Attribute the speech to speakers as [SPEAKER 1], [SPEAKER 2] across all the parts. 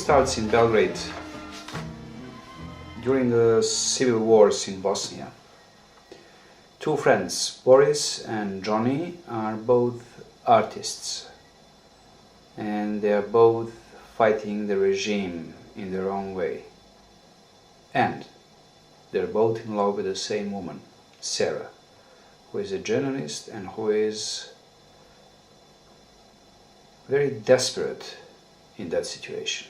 [SPEAKER 1] starts in Belgrade during the civil wars in Bosnia. Two friends, Boris and Johnny, are both artists, and they are both fighting the regime in their own way. And they're both in love with the same woman, Sarah, who is a journalist and who is very desperate in that situation.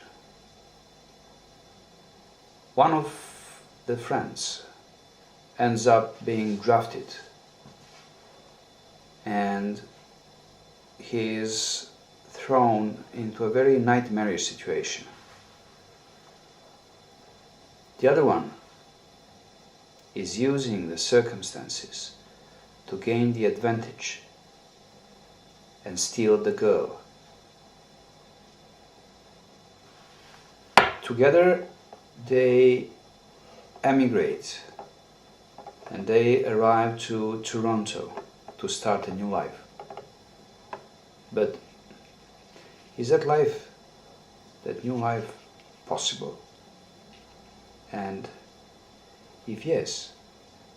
[SPEAKER 1] One of the friends ends up being drafted, and he is thrown into a very nightmarish situation. The other one is using the circumstances to gain the advantage and steal the girl. Together they emigrate and they arrive to Toronto to start a new life. But is that new life possible? And if yes,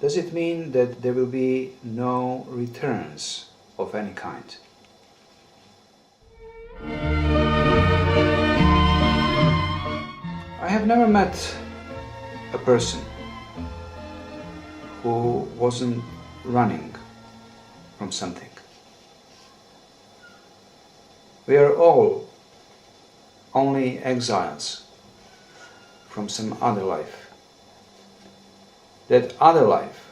[SPEAKER 1] does it mean that there will be no returns of any kind? I have never met a person who wasn't running from something. We are all only exiles from some other life. That other life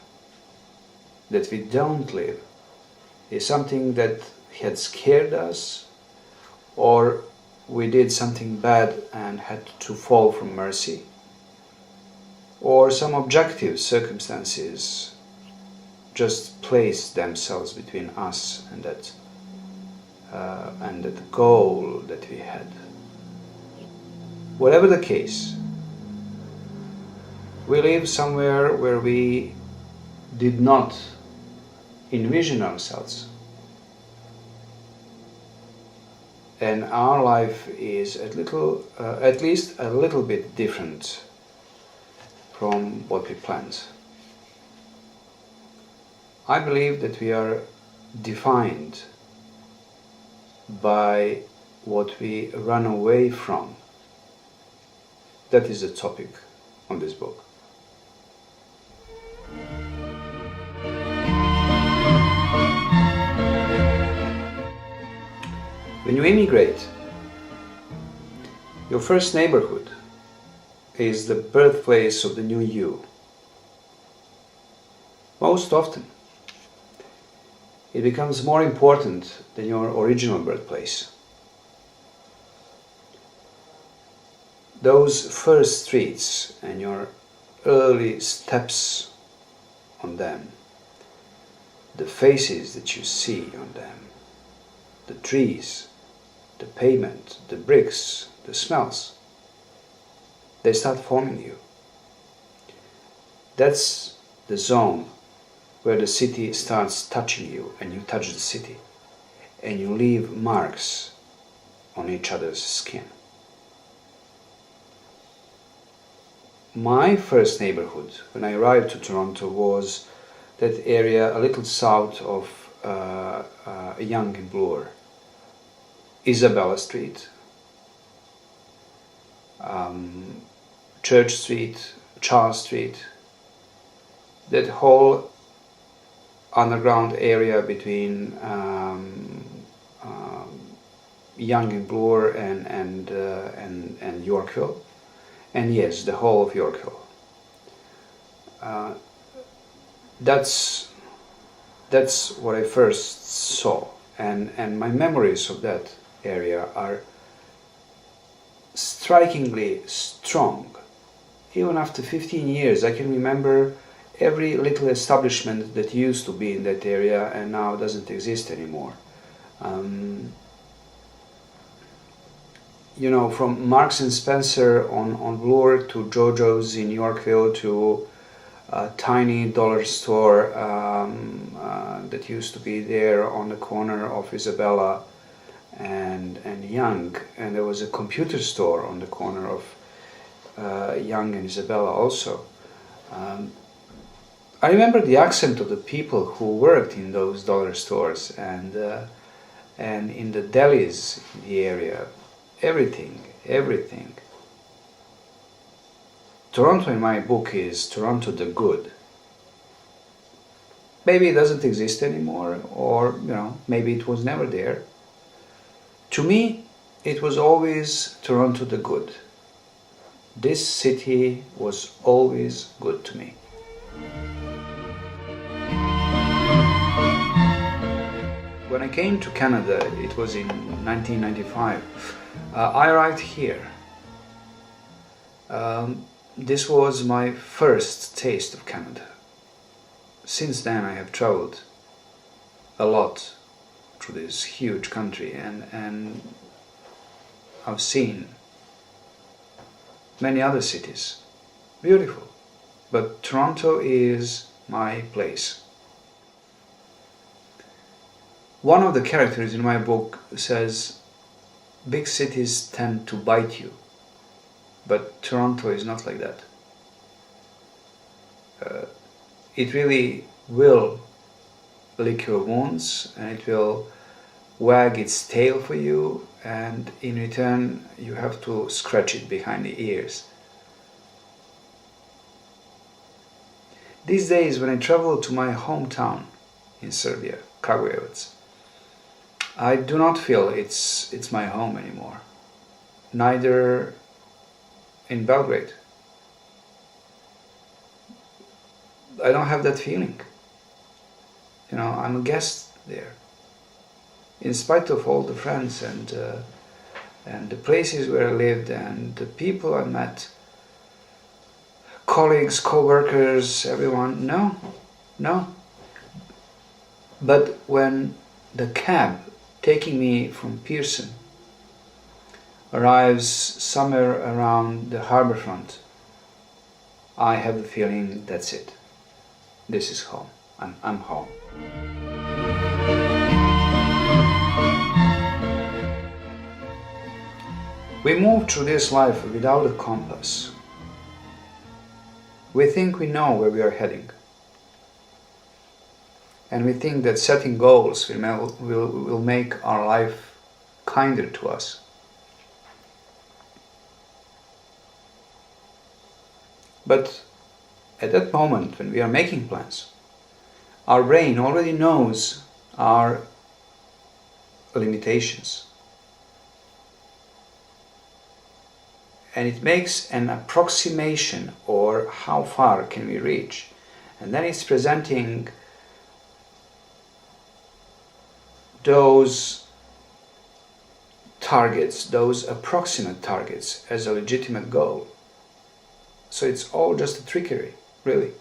[SPEAKER 1] that we don't live is something that had scared us, or we did something bad and had to fall from mercy, or some objective circumstances just placed themselves between us and that goal that we had. Whatever the case, we live somewhere where we did not envision ourselves, and our life is at least a little bit different from what we planned. I believe that we are defined by what we run away from. That is the topic on this book. When you immigrate, your first neighborhood is the birthplace of the new you. Most often, it becomes more important than your original birthplace. Those first streets and your early steps on them, the faces that you see on them, the trees, the pavement, the bricks, the smells, they start forming you. That's the zone where the city starts touching you, and you touch the city, and you leave marks on each other's skin. My first neighborhood when I arrived to Toronto was that area a little south of Yonge and Bloor, Isabella Street, Church Street, Charles Street, that whole underground area between Yonge and Bloor and Yorkville, and yes, the whole of Yorkville. That's what I first saw, and my memories of that area are strikingly strong. Even after 15 years, I can remember every little establishment that used to be in that area and now doesn't exist anymore. You know, from Marks and Spencer on Bloor to Jojo's in Yorkville to a tiny dollar store that used to be there on the corner of Isabella and Young, and there was a computer store on the corner of Young and Isabella also. I remember the accent of the people who worked in those dollar stores and in the delis in the area. Everything. Toronto in my book is Toronto the Good. Maybe it doesn't exist anymore, or maybe it was never there. To me, it was always Toronto the Good. This city was always good to me. When I came to Canada, it was in 1995, I arrived here. This was my first taste of Canada. Since then I have traveled a lot through this huge country, and I've seen many other cities. Beautiful. But Toronto is my place. One of the characters in my book says, big cities tend to bite you, but Toronto is not like that. It really will lick your wounds, and it will wag its tail for you, and in return you have to scratch it behind the ears. These days, when I travel to my hometown in Serbia, Kragujevac, I do not feel it's my home anymore. Neither in Belgrade. I don't have that feeling. I'm a guest there. In spite of all the friends and the places where I lived and the people I met, colleagues, co-workers, everyone, no. But when the cab taking me from Pearson arrives somewhere around the harbor front, I have the feeling that's it. This is home. I'm home. We move through this life without a compass. We think we know where we are heading. And we think that setting goals will make our life kinder to us. But at that moment when we are making plans, our brain already knows our limitations. And it makes an approximation, or how far can we reach. And then it's presenting those targets, those approximate targets, as a legitimate goal. So it's all just a trickery, really.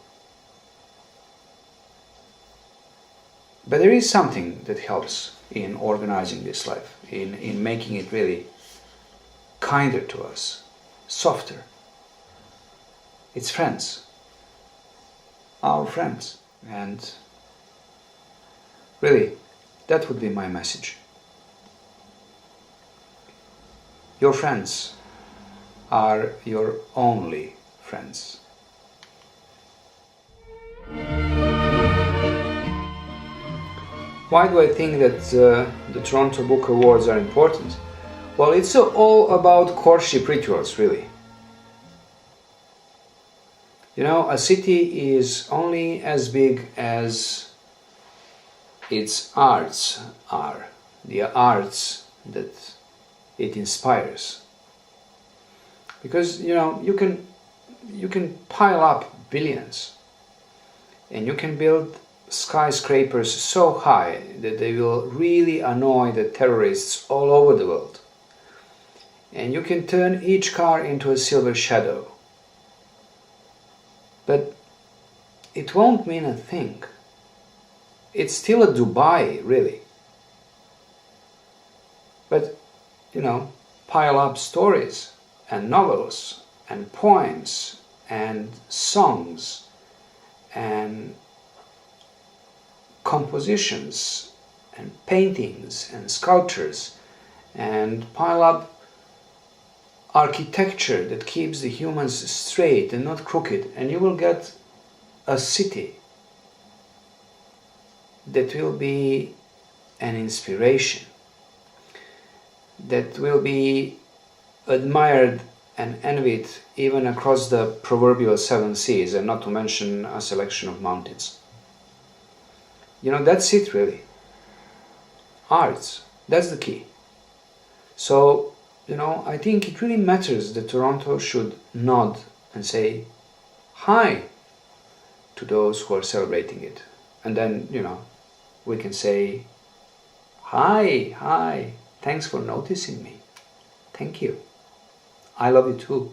[SPEAKER 1] But there is something that helps in organizing this life, in making it really kinder to us, softer. It's friends, our friends, and really, that would be my message. Your friends are your only friends. Why do I think that the Toronto Book Awards are important? Well, it's all about courtship rituals, really. A city is only as big as its arts are, the arts that it inspires. Because you can pile up billions, and you can build skyscrapers so high that they will really annoy the terrorists all over the world. And you can turn each car into a silver shadow. But it won't mean a thing. It's still a Dubai, really. But, pile up stories and novels and poems and songs and compositions and paintings and sculptures and pile up architecture that keeps the humans straight and not crooked, and you will get a city that will be an inspiration, that will be admired and envied even across the proverbial 7 seas, and not to mention a selection of mountains. You know, that's it really. Arts, that's the key. So, you know, I think it really matters that Toronto should nod and say hi to those who are celebrating it. And then, you know, we can say, hi, thanks for noticing me. Thank you. I love you too.